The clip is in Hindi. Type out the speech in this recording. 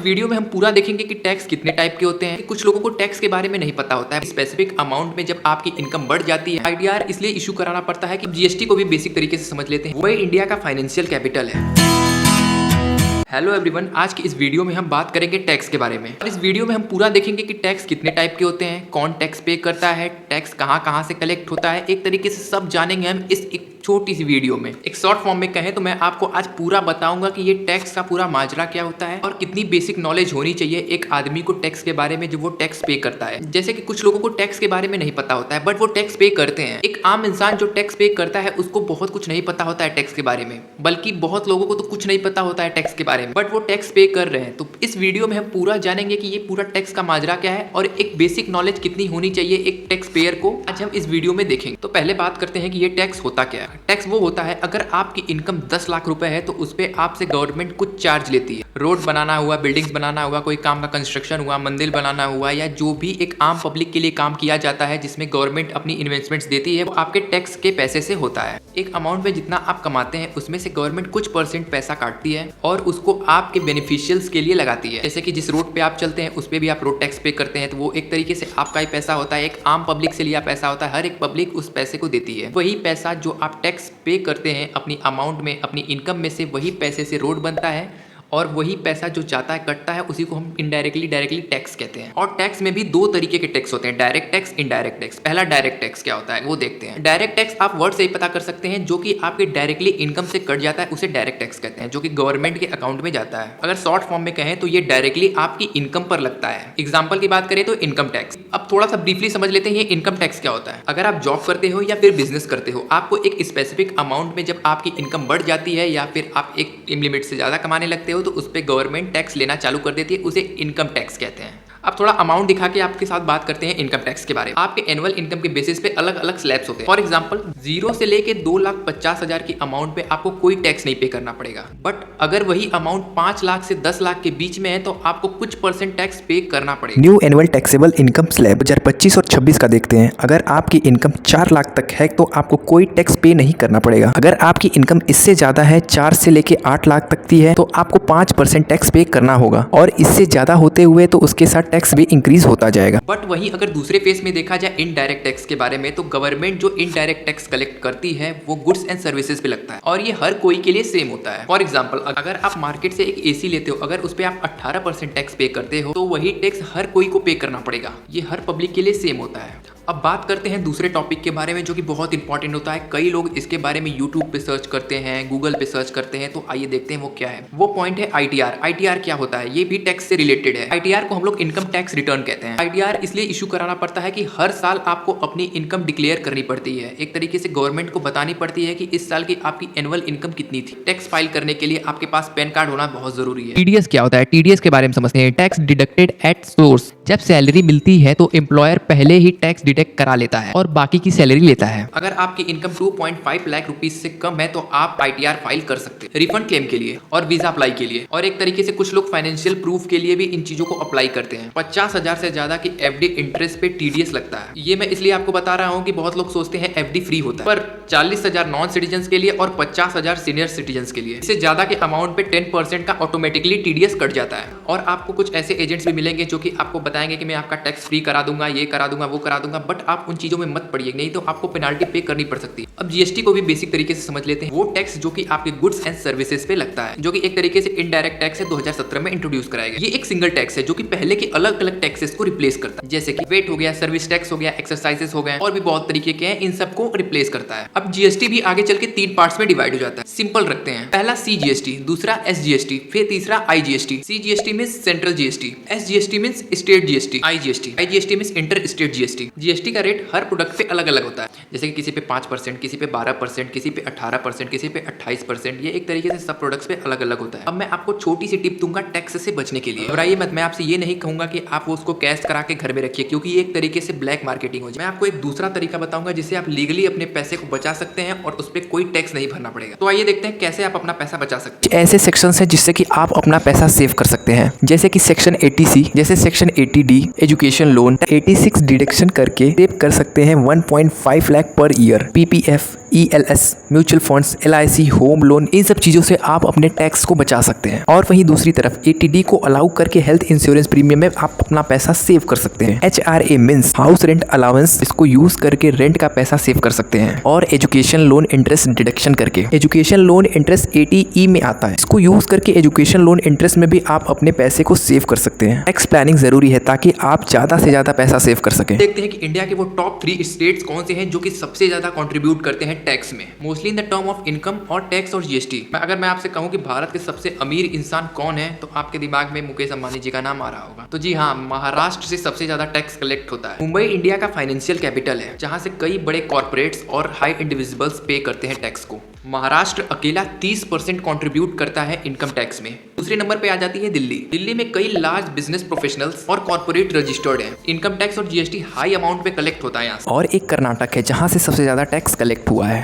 वीडियो में हम पूरा देखेंगे कि टैक्स कितने टाइप के होते हैं। कुछ लोगों को टैक्स के बारे में नहीं पता होता है। स्पेसिफिक अमाउंट में जब आपकी इनकम बढ़ जाती है, आईटीआर इसलिए इशू कराना पड़ता है कि जीएसटी को भी बेसिक तरीके से समझ लेते हैं। वही इंडिया का फाइनेंशियल कैपिटल है। हेलो एवरीवन, आज की इस वीडियो में हम बात करेंगे टैक्स के बारे में। और इस वीडियो में हम पूरा देखेंगे कि टैक्स कितने टाइप के होते हैं, कौन टैक्स पे करता है, टैक्स कहाँ से कलेक्ट होता है, एक तरीके से सब जानेंगे हम इस एक छोटी सी वीडियो में। एक शॉर्ट फॉर्म में कहें तो मैं आपको आज पूरा बताऊंगा कि ये टैक्स का पूरा माजरा क्या होता है और कितनी बेसिक नॉलेज होनी चाहिए एक आदमी को टैक्स के बारे में जो वो टैक्स पे करता है। जैसे कि कुछ लोगों को टैक्स के बारे में नहीं पता होता है बट वो टैक्स पे करते हैं। एक आम इंसान जो टैक्स पे करता है उसको बहुत कुछ नहीं पता होता है टैक्स के बारे में, बल्कि बहुत लोगों को तो कुछ नहीं पता होता है टैक्स के बारे में, बट वो टैक्स पे कर रहे हैं। तो इस वीडियो में हम पूरा जानेंगे कि ये पूरा टैक्स का माजरा क्या है और एक बेसिक नॉलेज कितनी होनी चाहिए एक टैक्स पेयर को, आज हम इस वीडियो में देखेंगे। तो पहले बात करते हैं कि ये टैक्स होता क्या है। टैक्स वो होता है अगर आपकी इनकम 10 लाख रुपए है तो उस पे आपसे गवर्नमेंट कुछ चार्ज लेती है। रोड बनाना हुआ, बिल्डिंग्स बनाना हुआ, कोई काम का कंस्ट्रक्शन हुआ, मंदिर बनाना हुआ, या जो भी एक आम पब्लिक के लिए काम किया जाता है जिसमें गवर्नमेंट अपनी इन्वेस्टमेंट्स देती है, वो आपके टैक्स के पैसे से होता है। एक अमाउंट में जितना आप कमाते हैं उसमें से गवर्नमेंट कुछ % पैसा काटती है और उसको आपके बेनिफिशियल्स के लिए लगाती है। जैसे कि जिस रोड पे आप चलते हैं उस पे भी आप रोड टैक्स पे करते हैं, तो वो एक तरीके से आपका ही पैसा होता है। एक आम पब्लिक से लिया पैसा होता है, हर एक पब्लिक उस पैसे को देती है। वही पैसा जो आप टैक्स पे करते हैं अपनी अमाउंट में, अपनी इनकम में से, वही पैसे से रोड बनता है और वही पैसा जो जाता है कटता है उसी को हम डायरेक्टली टैक्स कहते हैं। और टैक्स में भी दो तरीके के टैक्स होते हैं, डायरेक्ट टैक्स, इनडायरेक्ट टैक्स। पहला डायरेक्ट टैक्स क्या होता है वो देखते हैं। डायरेक्ट टैक्स आप वर्ड से ही पता कर सकते हैं, जो कि आपके डायरेक्टली इनकम से कट जाता है उसे डायरेक्ट टैक्स कहते हैं, जो कि गवर्नमेंट के अकाउंट में जाता है। अगर शॉर्ट फॉर्म में कहें तो ये डायरेक्टली आपकी इनकम पर लगता है। एग्जाम्पल की बात करें तो इनकम टैक्स। अब थोड़ा सा ब्रीफली समझ लेते हैं ये इनकम टैक्स क्या होता है। अगर आप जॉब करते हो या फिर बिजनेस करते हो, आपको एक स्पेसिफिक अमाउंट में जब आपकी इनकम बढ़ जाती है या फिर आप एक लिमिट से ज्यादा कमाने लगते हो तो उस पर गवर्नमेंट टैक्स लेना चालू कर देती है, उसे इनकम टैक्स कहते हैं। अब थोड़ा अमाउंट दिखा के आपके साथ बात करते हैं इनकम टैक्स के बारे में। आपके एनुअल इनकम के बेसिस पे अलग अलग स्लैब्स होते हैं। फॉर एग्जांपल 0 से लेके 2,50,000 की अमाउंट पे आपको कोई टैक्स नहीं पे करना पड़ेगा, बट अगर वही अमाउंट 5 लाख से 10 लाख के बीच में है तो आपको कुछ % टैक्स पे करना पड़ेगा। New annual taxable income slab 2025 और 26 का देखते हैं। अगर आपकी इनकम 4 लाख तक है तो आपको कोई टैक्स पे नहीं करना पड़ेगा। अगर आपकी इनकम इससे ज्यादा है, 4 से लेके 8 लाख तक की है, तो आपको 5% टैक्स पे करना होगा और इससे ज्यादा होते हुए तो उसके साथ टैक्स भी इंक्रीज होता जाएगा। बट वहीं अगर दूसरे फेस में देखा जाए इनडायरेक्ट टैक्स के बारे में, तो गवर्नमेंट जो इनडायरेक्ट टैक्स कलेक्ट करती है वो गुड्स एंड सर्विसेज पे लगता है और ये हर कोई के लिए सेम होता है। फॉर एग्जांपल अगर आप मार्केट से एक एसी लेते हो, अगर उस पे आप 18% टैक्स पे करते हो तो वही टैक्स हर कोई को पे करना पड़ेगा। ये हर पब्लिक के लिए सेम होता है। अब बात करते हैं दूसरे टॉपिक के बारे में जो कि बहुत इंपॉर्टेंट होता है। कई लोग इसके बारे में यूट्यूब पे सर्च करते हैं, गूगल पे सर्च करते हैं, तो आइए देखते हैं वो क्या है। वो पॉइंट है आईटीआर। आईटीआर क्या होता है? ये भी टैक्स से रिलेटेड है। आईटीआर को हम लोग इनकम टैक्स रिटर्न कहते हैं। आईटीआर इसलिए इशू कराना पड़ता है कि हर साल आपको अपनी इनकम डिक्लेयर करनी पड़ती है। एक तरीके से गवर्नमेंट को बतानी पड़ती है कि इस साल की आपकी एनुअल इनकम कितनी थी। टैक्स फाइल करने के लिए आपके पास पैन कार्ड होना बहुत जरूरी है। टीडीएस क्या होता है? टीडीएस के बारे में समझते हैं। Tax deducted at source. जब सैलरी मिलती है तो एम्प्लॉयर पहले ही टैक्स डिडक्ट करा लेता है और बाकी की सैलरी लेता है। अगर आपकी इनकम 2.5 लाख रुपीज से कम है तो आप आईटीआर फाइल कर सकते हैं रिफंड क्लेम के लिए और वीजा अप्लाई के लिए। और एक तरीके से कुछ लोग फाइनेंशियल प्रूफ के लिए भी इन चीजों को अप्लाई करते हैं। 50,000 से ज्यादा की एफडी इंटरेस्ट पे टीडीएस लगता है। ये मैं इसलिए आपको बता रहा हूँ कि बहुत लोग सोचते हैं एफडी फ्री होता है, पर 40,000 नॉन सिटीजन के लिए और 50,000 सीनियर सिटीजन के लिए, इससे ज्यादा के अमाउंट पे 10% का ऑटोमेटिकली टीडीएस कट जाता है। और आपको कुछ ऐसे एजेंट्स भी मिलेंगे जो कि आपको बताएंगे कि मैं आपका टैक्स फ्री करा दूंगा, ये करा दूंगा, वो करा दूंगा, बट आप उन चीजों में मत पड़िए, नहीं तो आपको पेनाल्टी पे करनी पड़ सकती है। अब जीएसटी को भी बेसिक तरीके से समझ लेते हैं। वो टैक्स जो कि आपके गुड्स एंड सर्विसेज पे लगता है, जो कि एक तरीके से इनडायरेक्ट टैक्स है, 2017 में इंट्रोड्यूस कराया गया। ये एक सिंगल टैक्स है जो कि पहले के अलग अलग टैक्सेस को रिप्लेस करता है, जैसे कि वेट हो गया, सर्विस टैक्स हो गया, एक्सरसाइजेस हो गए, और भी बहुत तरीके के हैं, इन सबको रिप्लेस करता है। अब जीएसटी भी आगे चल के 3 पार्ट्स में डिवाइड हो जाता है। सिंपल रखते हैं, पहला सीजीएसटी, दूसरा एसजीएसटी, फिर तीसरा IGST. CGST means central GST, SGST means state GST, IGST means inter state GST. GST का रेट हर प्रोडक्ट पे अलग अलग होता है, जैसे कि किसी पे 5%, किसी पे 12%, किसी पे 18%, किसी पे 28%। ये एक तरीके से सब प्रोडक्ट्स पे अलग अलग होता है। अब मैं आपको छोटी सी टिप दूंगा टैक्स से बचने के लिए। घबराइए मत, मैं आपसे ये नहीं कहूंगा कि आप उसको कैश करा के घर में रखिए, क्योंकि ये एक तरीके से ब्लैक मार्केटिंग हो जाए। मैं आपको एक दूसरा तरीका बताऊंगा जिससे आप लीगली अपने पैसे को बचा सकते हैं और उस पर कोई टैक्स नहीं भरना पड़ेगा। तो आइए देखते हैं कैसे आप अपना पैसा बचा सकते हैं। ऐसे सेक्शन है जिससे कि आप अपना पैसा सेव कर सकते हैं, जैसे कि सेक्शन 80C। जैसे section ATD education loan 86 deduction करके सेव कर सकते हैं 1.5 lakh per year. PPF, ELS, mutual funds, LIC, home loan, इन सब चीजों से आप अपने टैक्स को बचा सकते हैं। और वहीं दूसरी तरफ ATD को अलाउ करके हेल्थ इंश्योरेंस प्रीमियम में आप अपना पैसा सेव कर सकते हैं। HRA means house rent allowance, इसको यूज करके रेंट का पैसा सेव कर सकते हैं। और एजुकेशन लोन इंटरेस्ट डिडक्शन करके, एजुकेशन लोन इंटरेस्ट ATE में आता है, इसको यूज करके एजुकेशन लोन इंटरेस्ट में भी आप अपने पैसे को सेव कर सकते हैं। टैक्स प्लानिंग जरूरी है ताकि आप ज्यादा से ज्यादा पैसा सेव कर सकें। देखते हैं कि इंडिया के वो टॉप 3 स्टेट्स कौन से हैं जो कि सबसे ज्यादा कंट्रीब्यूट करते हैं टैक्स में, mostly in the term of income और टैक्स और GST। अगर मैं आपसे कहूं कि भारत के सबसे अमीर इंसान कौन है तो आपके दिमाग में मुकेश अंबानी जी का नाम आ रहा होगा। तो जी हाँ, महाराष्ट्र से सबसे ज्यादा टैक्स कलेक्ट होता है। मुंबई इंडिया का फाइनेंशियल कैपिटल है जहां से कई बड़े कॉर्पोरेट्स और हाई इंडिविजुअल्स पे करते हैं टैक्स को। महाराष्ट्र अकेला 30% कंट्रीब्यूट करता है इनकम टैक्स में। दूसरे नंबर पे आ जाती है दिल्ली। दिल्ली में कई लार्ज बिजनेस प्रोफेशनल्स और कॉर्पोरेट रजिस्टर्ड हैं। इनकम टैक्स और GST हाई अमाउंट पे कलेक्ट होता है यहाँ से। और एक कर्नाटक है जहां से सबसे ज्यादा टैक्स कलेक्ट हुआ है।